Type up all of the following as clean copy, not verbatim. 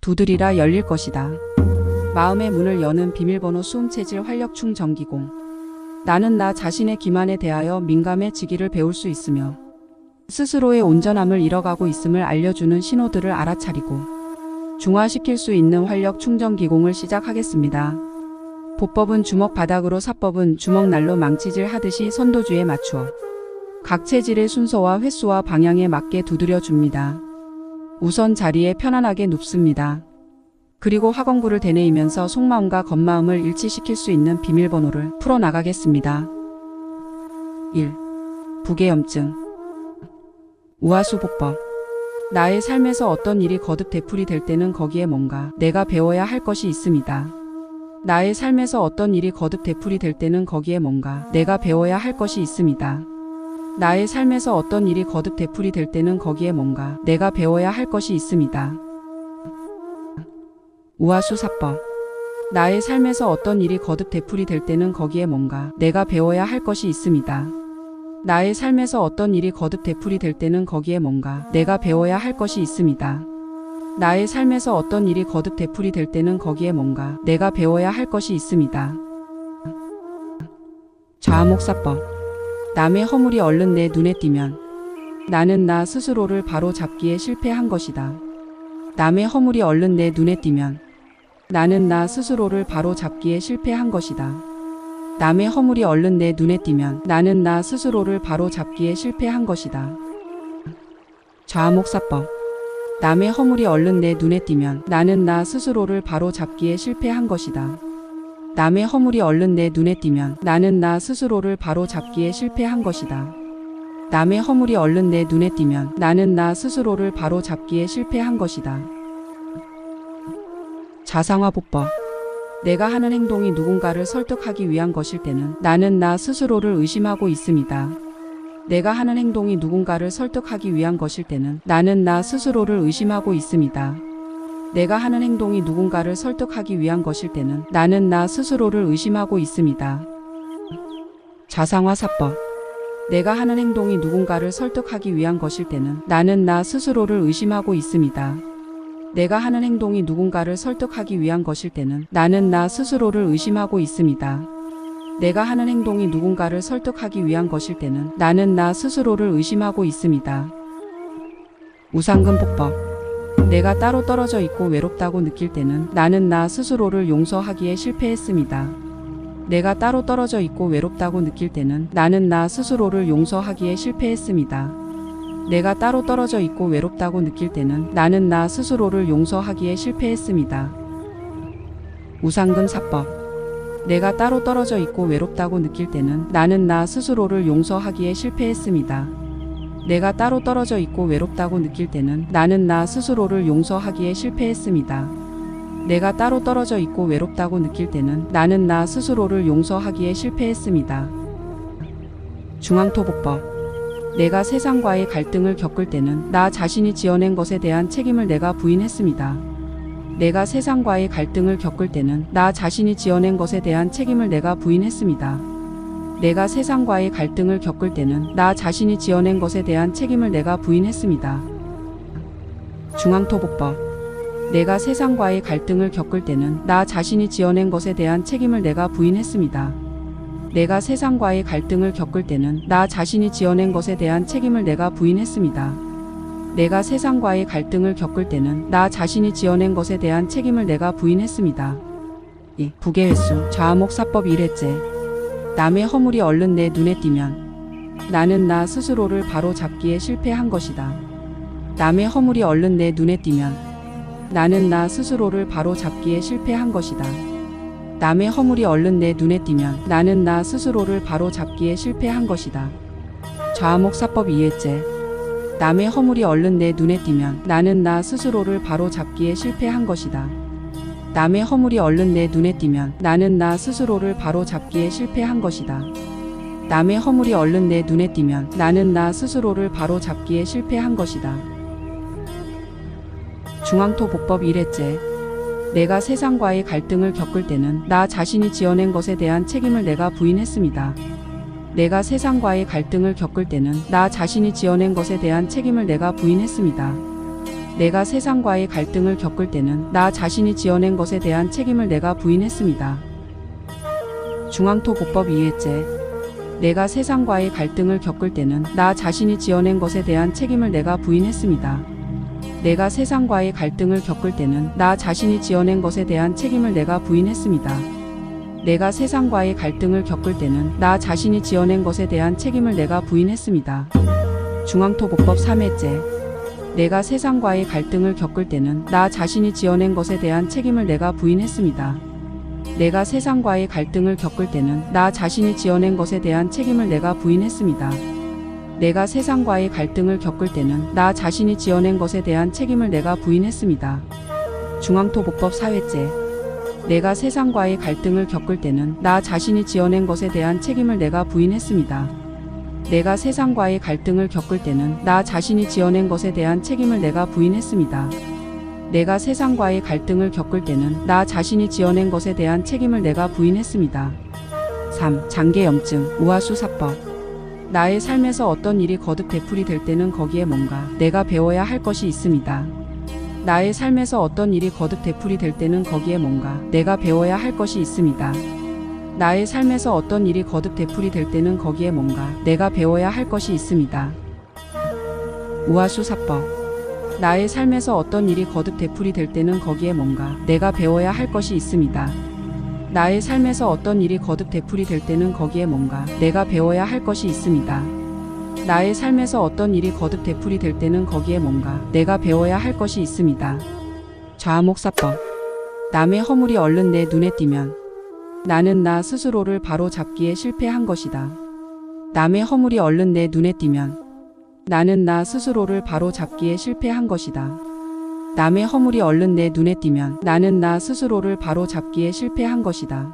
두드리라 열릴 것이다. 마음의 문을 여는 비밀번호 수음체질 활력충 전기공. 나는 나 자신의 기만에 대하여 민감해지기를 배울 수 있으며 스스로의 온전함을 잃어가고 있음을 알려주는 신호들을 알아차리고 중화시킬 수 있는 활력 충전 기공을 시작하겠습니다. 보법은 주먹 바닥으로, 사법은 주먹 날로 망치질 하듯이 선도주에 맞추어 각 체질의 순서와 횟수와 방향에 맞게 두드려 줍니다. 우선 자리에 편안하게 눕습니다. 그리고 화건구를 되뇌이면서 속마음과 겉마음을 일치시킬 수 있는 비밀번호를 풀어나가겠습니다. 1. 부계염증. 우하수복법. 나의 삶에서 어떤 일이 거듭 되풀이 될 때는 거기에 뭔가 내가 배워야 할 것이 있습니다. 나의 삶에서 어떤 일이 거듭 되풀이 될 때는 거기에 뭔가 내가 배워야 할 것이 있습니다. 나의 삶에서 어떤 일이 거듭 되풀이 될 때는 거기에 뭔가 내가 배워야 할 것이 있습니다. 우하수사법. 나의 삶에서 어떤 일이 거듭 되풀이 될 때는 거기에 뭔가 내가 배워야 할 것이 있습니다. 나의 삶에서 어떤 일이 거듭 되풀이 될 때는 거기에 뭔가 내가 배워야 할 것이 있습니다. 나의 삶에서 어떤 일이 거듭 되풀이 될 때는 거기에 뭔가 내가 배워야 할 것이 있습니다. 좌목사법. 남의 허물이 얼른 내 눈에 띄면 나는 나 스스로를 바로 잡기에 실패한 것이다. 남의 허물이 얼른 내 눈에 띄면 나는 나 스스로를 바로 잡기에 실패한 것이다. 남의 허물이 얼른 내 눈에 띄면 나는 나 스스로를 바로 잡기에 실패한 것이다. 좌목사법. 남의 허물이 얼른 내 눈에 띄면 나는 나 스스로를 바로 잡기에 실패한 것이다. 남의 허물이 얼른 내 눈에 띄면 나는 나 스스로를 바로 잡기에 실패한 것이다. 남의 허물이 얼른 내 눈에 띄면 나는 나 스스로를 바로 잡기에 실패한 것이다. 자상화보법. 내가 하는 행동이 누군가를 설득하기 위한 것일 때는 나는 나 스스로를 의심하고 있습니다. 내가 하는 행동이 누군가를 설득하기 위한 것일 때는 나는 나 스스로를 의심하고 있습니다. 내가 하는 행동이 누군가를 설득하기 위한 것일 때는 나는 나 스스로를 의심하고 있습니다. 자상화사법. 내가 하는 행동이 누군가를 설득하기 위한 것일 때는 나는 나 스스로를 의심하고 있습니다. 내가 하는 행동이 누군가를 설득하기 위한 것일 때는 나는 나 스스로를 의심하고 있습니다. 내가 하는 행동이 누군가를 설득하기 위한 것일 때는 나는 나 스스로를 의심하고 있습니다. 우상근복법. 내가 따로 떨어져 있고 외롭다고 느낄 때는 나는 나 스스로를 용서하기에 실패했습니다. 내가 따로 떨어져 있고 외롭다고 느낄 때는 나는 나 스스로를 용서하기에 실패했습니다. 내가 따로 떨어져 있고 외롭다고 느낄 때는 나는 나 스스로를 용서하기에 실패했습니다. 우상근사법. 내가 따로 떨어져 있고 외롭다고 느낄 때는 나는 나 스스로를 용서하기에 실패했습니다. 내가 따로 떨어져 있고 외롭다고 느낄 때는 나는 나 스스로를 용서하기에 실패했습니다. 내가 따로 떨어져 있고 외롭다고 느낄 때는 나는 나 스스로를 용서하기에 실패했습니다. 중앙토복법. 내가 세상과의 갈등을 겪을 때는 나 자신이 지어낸 것에 대한 책임을 내가 부인했습니다. 내가 세상과의 갈등을 겪을 때는 나 자신이 지어낸 것에 대한 책임을 내가 부인했습니다. 내가 세상과의 갈등을 겪을 때는 나 자신이 지어낸 것에 대한 책임을 내가 부인했습니다. 중앙토복법. 내가 세상과의 갈등을 겪을 때는 나 자신이 지어낸 것에 대한 책임을 내가 부인했습니다. 내가 세상과의 갈등을 겪을 때는 나 자신이 지어낸 것에 대한 책임을 내가 부인했습니다. 내가 세상과의 갈등을 겪을 때는 나 자신이 지어낸 것에 대한 책임을 내가 부인했습니다. 2. 부계횟수. 좌목사법 1회째. 남의 허물이 얼른 내 눈에 띄면 나는 나 스스로를 바로 잡기에 실패한 것이다. 남의 허물이 얼른 내 눈에 띄면 나는 나 스스로를 바로 잡기에 실패한 것이다. 남의 허물이 얼른 내 눈에 띄면 나는 나 스스로를 바로 잡기에 실패한 것이다. 좌목사법 2회째. 남의 허물이 얼른 내 눈에 띄면 나는 나 스스로를 바로 잡기에 실패한 것이다. 남의 허물이 얼른 내 눈에 띄면 나는 나 스스로를 바로 잡기에 실패한 것이다. 남의 허물이 얼른 내 눈에 띄면 나는 나 스스로를 바로 잡기에 실패한 것이다. 중앙토복법 1회째. 내가 세상과의 갈등을 겪을 때는 나 자신이 지어낸 것에 대한 책임을 내가 부인했습니다. 내가 세상과의 갈등을 겪을 때는 나 자신이 지어낸 것에 대한 책임을 내가 부인했습니다. 내가 세상과의 갈등을 겪을 때는 나 자신이 지어낸 것에 대한 책임을 내가 부인했습니다. 중앙토보법 2회째. 내가 세상과의 갈등을 겪을 때는 나 자신이 지어낸 것에 대한 책임을 내가 부인했습니다. 내가 세상과의 갈등을 겪을 때는 나 자신이 지어낸 것에 대한 책임을 내가 부인했습니다. 내가 세상과의 갈등을 겪을 때는 나 자신이 지어낸 것에 대한 책임을 내가 부인했습니다. 중앙토보법 3회째. 내가 세상과의 갈등을 겪을 때는 나 자신이 지어낸 것에 대한 책임을 내가 부인했습니다. 내가 세상과의 갈등을 겪을 때는 나 자신이 지어낸 것에 대한 책임을 내가 부인했습니다. 내가 세상과의 갈등을 겪을 때는 나 자신이 지어낸 것에 대한 책임을 내가 부인했습니다. 중앙토보법 4회째. 내가 세상과의 갈등을 겪을 때는 나 자신이 지어낸 것에 대한 책임을 내가 부인했습니다. 내가 세상과의 갈등을 겪을 때는 나 자신이 지어낸 것에 대한 책임을 내가 부인했습니다. 내가 세상과의 갈등을 겪을 때는 나 자신이 지어낸 것에 대한 책임을 내가 부인했습니다. 3. 장계염증, 우하수사법. 나의 삶에서 어떤 일이 거듭 되풀이 될 때는 거기에 뭔가 내가 배워야 할 것이 있습니다. 나의 삶에서 어떤 일이 거듭 되풀이 될 때는 거기에 뭔가 내가 배워야 할 것이 있습니다. 나의 삶에서 어떤 일이 거듭 되풀이 될 때는 거기에 뭔가 내가 배워야 할 것이 있습니다. 우하수사법. 나의 삶에서 어떤 일이 거듭 되풀이 될 때는 거기에 뭔가 내가 배워야 할 것이 있습니다. 나의 삶에서 어떤 일이 거듭 되풀이 될 때는 거기에 뭔가 내가 배워야 할 것이 있습니다. 나의 삶에서 어떤 일이 거듭 되풀이 될 때는 거기에 뭔가 내가 배워야 할 것이 있습니다. 좌목사법. 남의 허물이 얼른 내 눈에 띄면 나는 나 스스로를 바로 잡기에 실패한 것이다. 남의 허물이 얼른 내 눈에 띄면 나는 나 스스로를 바로 잡기에 실패한 것이다. 남의 허물이 얼른 내 눈에 띄면 나는 나 스스로를 바로 잡기에 실패한 것이다.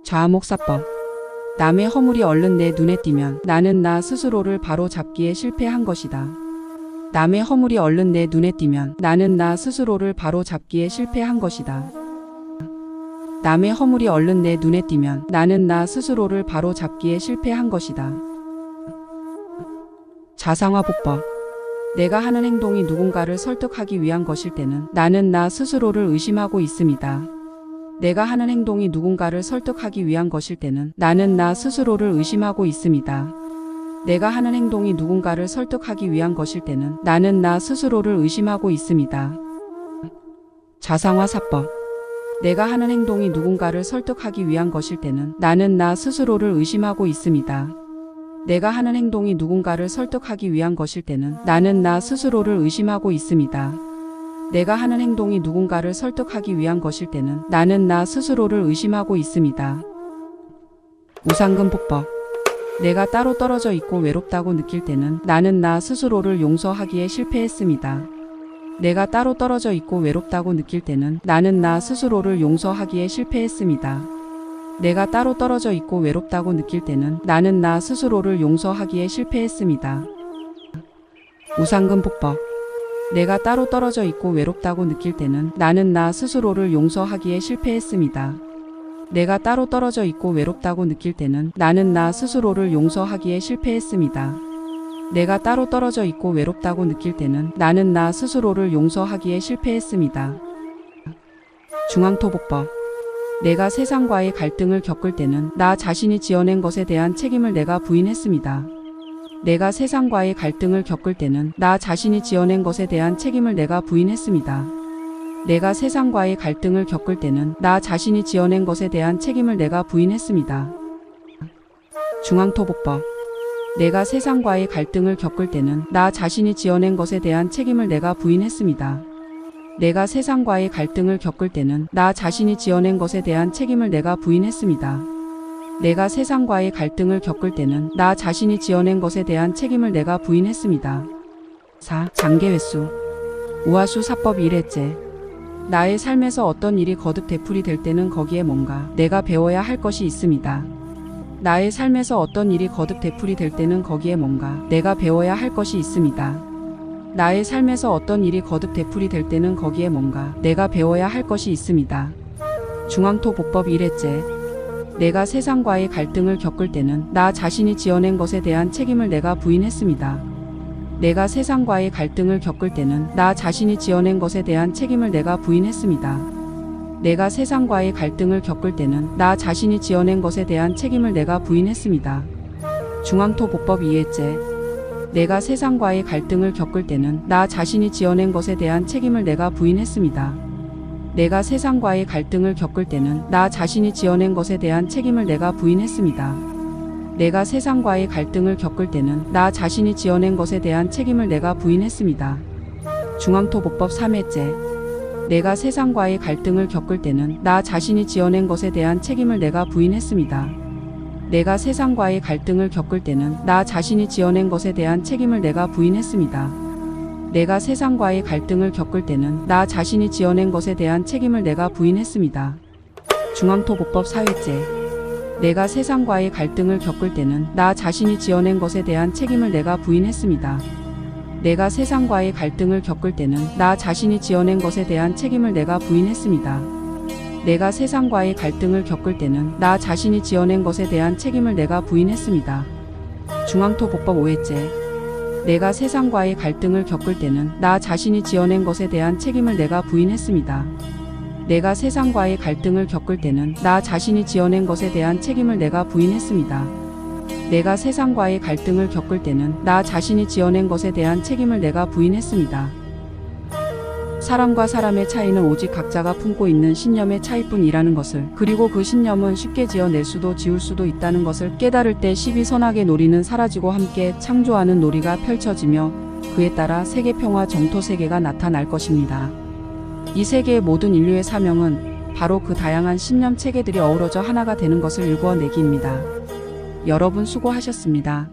좌목사법. 남의 허물이 얼른 내 눈에 띄면 나는 나 스스로를 바로 잡기에 실패한 것이다. 남의 허물이 얼른 내 눈에 띄면 나는 나 스스로를 바로 잡기에 실패한 것이다. 남의 허물이 얼른 내 눈에 띄면 나는 나 스스로를 바로 잡기에 실패한 것이다. 자상화보법. 내가 하는 행동이 누군가를 설득하기 위한 것일 때는 나는 나 스스로를 의심하고 있습니다. 내가 하는 행동이 누군가를 설득하기 위한 것일 때는 나는 나 스스로를 의심하고 있습니다. 내가 하는 행동이 누군가를 설득하기 위한 것일 때는 나는 나 스스로를 의심하고 있습니다. 자상화사법. 내가 하는 행동이 누군가를 설득하기 위한 것일 때는 나는 나 스스로를 의심하고 있습니다. 내가 하는 행동이 누군가를 설득하기 위한 것일 때는 나는 나 스스로를 의심하고 있습니다. 내가 하는 행동이 누군가를 설득하기 위한 것일 때는 나는 나 스스로를 의심하고 있습니다. 우상근보법. 내가 따로 떨어져 있고 외롭다고 느낄 때는 나는 나 스스로를 용서하기에 실패했습니다. 내가 따로 떨어져 있고 외롭다고 느낄 때는 나는 나 스스로를 용서하기에 실패했습니다. 내가 따로 떨어져 있고 외롭다고 느낄 때는 나는 나 스스로를 용서하기에 실패했습니다. 우상근보법. 내가 따로 떨어져 있고 외롭다고 느낄 때는 나는 나 스스로를 용서하기에 실패했습니다. 내가 따로 떨어져 있고 외롭다고 느낄 때는 나는 나 스스로를 용서하기에 실패했습니다. 내가 따로 떨어져 있고 외롭다고 느낄 때는 나는 나 스스로를 용서하기에 실패했습니다. 중앙토보법. 내가 세상과의 갈등을 겪을 때는 나 자신이 지어낸 것에 대한 책임을 내가 부인했습니다. 내가 세상과의 갈등을 겪을 때는 나 자신이 지어낸 것에 대한 책임을 내가 부인했습니다. 내가 세상과의 갈등을 겪을 때는 나 자신이 지어낸 것에 대한 책임을 내가 부인했습니다. 중앙토보법. 내가 세상과의 갈등을 겪을 때는 나 자신이 지어낸 것에 대한 책임을 내가 부인했습니다. 내가 세상과의 갈등을 겪을 때는 나 자신이 지어낸 것에 대한 책임을 내가 부인했습니다. 내가 세상과의 갈등을 겪을 때는 나 자신이 지어낸 것에 대한 책임을 내가 부인했습니다. 4. 장계회수. 우하수사법 1회째. 나의 삶에서 어떤 일이 거듭 되풀이 될 때는 거기에 뭔가 내가 배워야 할 것이 있습니다. 나의 삶에서 어떤 일이 거듭 되풀이 될 때는 거기에 뭔가 내가 배워야 할 것이 있습니다. 나의 삶에서 어떤 일이 거듭 되풀이 될 때는 거기에 뭔가 내가 배워야 할 것이 있습니다. 중앙토보법 1회째. 내가 세상과의 갈등을 겪을 때는 나 자신이 지어낸 것에 대한 책임을 내가 부인했습니다. 내가 세상과의 갈등을 겪을 때는 나 자신이 지어낸 것에 대한 책임을 내가 부인했습니다. 내가 세상과의 갈등을 겪을 때는 나 자신이 지어낸 것에 대한 책임을 내가 부인했습니다. 중앙토보법 2회째. 내가 세상과의 갈등을 겪을 때는 나 자신이 지어낸 것에 대한 책임을 내가 부인했습니다. 내가 세상과의 갈등을 겪을 때는 나 자신이 지어낸 것에 대한 책임을 내가 부인했습니다. 내가 세상과의 갈등을 겪을 때는 나 자신이 지어낸 것에 대한 책임을 내가 부인했습니다. 중앙토보법 3회째. 내가 세상과의 갈등을 겪을 때는 나 자신이 지어낸 것에 대한 책임을 내가 부인했습니다. 내가 세상과의 갈등을 겪을 때는 나 자신이 지어낸 것에 대한 책임을 내가 부인했습니다. 내가 세상과의 갈등을 겪을 때는 나 자신이 지어낸 것에 대한 책임을 내가 부인했습니다. 중앙토보법 4회째. 내가 세상과의 갈등을 겪을 때는 나 자신이 지어낸 것에 대한 책임을 내가 부인했습니다. 내가 세상과의 갈등을 겪을 때는 나 자신이 지어낸 것에 대한 책임을 내가 부인했습니다. 내가 세상과의 갈등을 겪을 때는 나 자신이 지어낸 것에 대한 책임을 내가 부인했습니다. 중앙토보법 5회째. 내가 세상과의 갈등을 겪을 때는 나 자신이 지어낸 것에 대한 책임을 내가 부인했습니다. 내가 세상과의 갈등을 겪을 때는 나 자신이 지어낸 것에 대한 책임을 내가 부인했습니다. 내가 세상과의 갈등을 겪을 때는 나 자신이 지어낸 것에 대한 책임을 내가 부인했습니다. 사람과 사람의 차이는 오직 각자가 품고 있는 신념의 차이뿐이라는 것을, 그리고 그 신념은 쉽게 지어낼 수도 지울 수도 있다는 것을 깨달을 때 시비선악의 놀이는 사라지고 함께 창조하는 놀이가 펼쳐지며 그에 따라 세계평화 정토세계가 나타날 것입니다. 이 세계의 모든 인류의 사명은 바로 그 다양한 신념 체계들이 어우러져 하나가 되는 것을 일궈내기입니다. 여러분 수고하셨습니다.